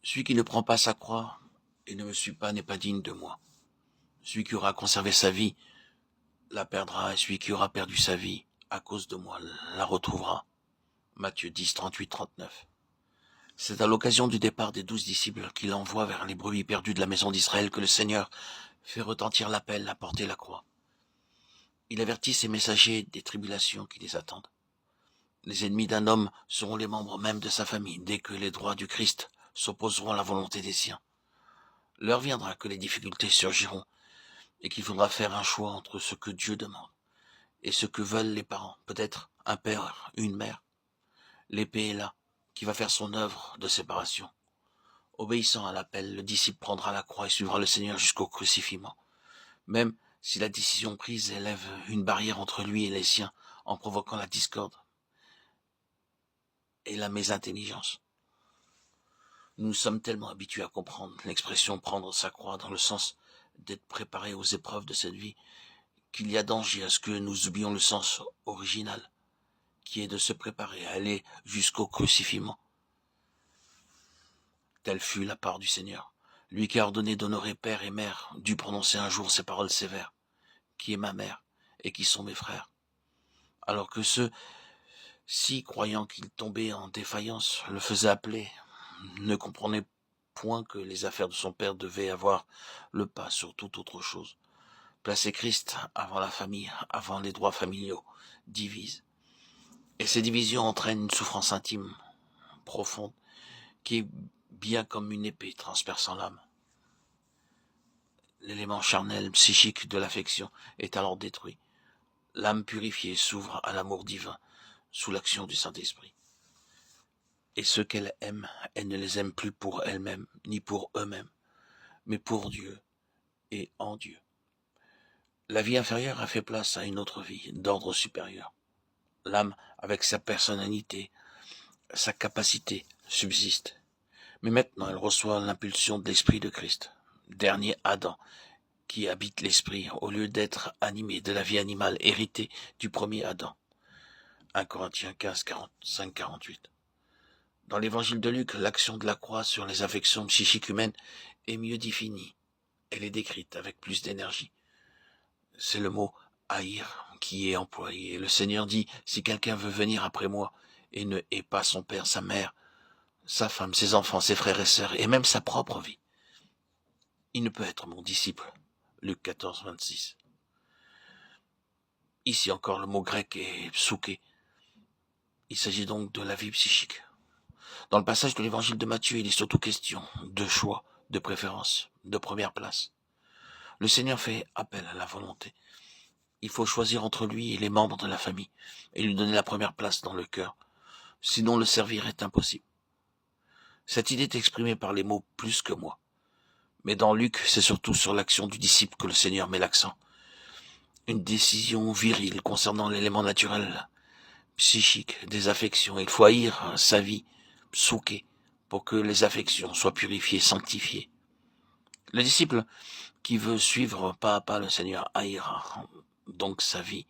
Celui qui ne prend pas sa croix et ne me suit pas n'est pas digne de moi. Celui qui aura conservé sa vie la perdra, et celui qui aura perdu sa vie à cause de moi la retrouvera. Matthieu 10, 38, 39. C'est à l'occasion du départ des 12 disciples qu'il envoie vers les brebis perdues de la maison d'Israël que le Seigneur fait retentir l'appel à porter la croix. Il avertit ses messagers des tribulations qui les attendent. Les ennemis d'un homme seront les membres même de sa famille dès que les droits du Christ s'opposeront à la volonté des siens. L'heure viendra que les difficultés surgiront et qu'il faudra faire un choix entre ce que Dieu demande et ce que veulent les parents, peut-être un père, une mère. L'épée est là, qui va faire son œuvre de séparation. Obéissant à l'appel, le disciple prendra la croix et suivra le Seigneur jusqu'au crucifixion. Même si la décision prise élève une barrière entre lui et les siens en provoquant la discorde et la mésintelligence. Nous sommes tellement habitués à comprendre l'expression prendre sa croix dans le sens d'être préparé aux épreuves de cette vie qu'il y a danger à ce que nous oublions le sens original, qui est de se préparer à aller jusqu'au crucifixion. Telle fut la part du Seigneur. Lui qui a ordonné d'honorer père et mère dut prononcer un jour ces paroles sévères, qui est ma mère et qui sont mes frères. Alors que ceux-ci, croyant qu'il tombait en défaillance, le faisaient appeler, ne comprenaient point que les affaires de son père devaient avoir le pas sur toute autre chose. Placer Christ avant la famille, avant les droits familiaux, divise. Et ces divisions entraînent une souffrance intime, profonde, qui est bien comme une épée transperçant l'âme. L'élément charnel, psychique de l'affection est alors détruit. L'âme purifiée s'ouvre à l'amour divin, sous l'action du Saint-Esprit. Et ceux qu'elle aime, elle ne les aime plus pour elle-même, ni pour eux-mêmes, mais pour Dieu et en Dieu. La vie inférieure a fait place à une autre vie, d'ordre supérieur. L'âme, avec sa personnalité, sa capacité, subsiste. Mais maintenant, elle reçoit l'impulsion de l'Esprit de Christ, dernier Adam, qui habite l'Esprit, au lieu d'être animé de la vie animale héritée du premier Adam. 1 Corinthiens 15, 45, 48. Dans l'évangile de Luc, l'action de la croix sur les affections psychiques humaines est mieux définie. Elle est décrite avec plus d'énergie. C'est le mot « haïr » qui est employé. Le Seigneur dit « Si quelqu'un veut venir après moi et ne hait pas son père, sa mère, sa femme, ses enfants, ses frères et sœurs, et même sa propre vie, il ne peut être mon disciple. » Luc 14, 26. Ici encore, le mot grec est psouké. Il s'agit donc de la vie psychique. Dans le passage de l'évangile de Matthieu, il est surtout question de choix, de préférence, de première place. Le Seigneur fait appel à la volonté. Il faut choisir entre lui et les membres de la famille et lui donner la première place dans le cœur. Sinon, le servir est impossible. Cette idée est exprimée par les mots « plus que moi ». Mais dans Luc, c'est surtout sur l'action du disciple que le Seigneur met l'accent. Une décision virile concernant l'élément naturel, psychique, des affections. Il faut haïr sa vie, psouké, pour que les affections soient purifiées, sanctifiées. Le disciple qui veut suivre pas à pas le Seigneur haïra donc sa vie,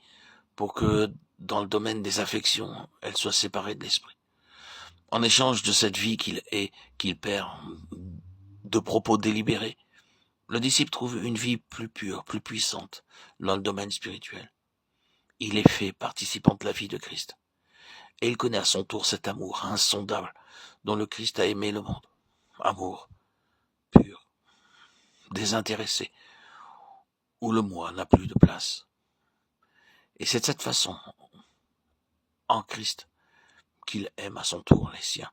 pour que dans le domaine des affections, elle soit séparée de l'esprit. En échange de cette vie qu'il perd, de propos délibérés, le disciple trouve une vie plus pure, plus puissante dans le domaine spirituel. Il est fait participant de la vie de Christ. Et il connaît à son tour cet amour insondable dont le Christ a aimé le monde. Amour pur, désintéressé, où le moi n'a plus de place. Et c'est de cette façon, en Christ, qu'il aime à son tour les siens.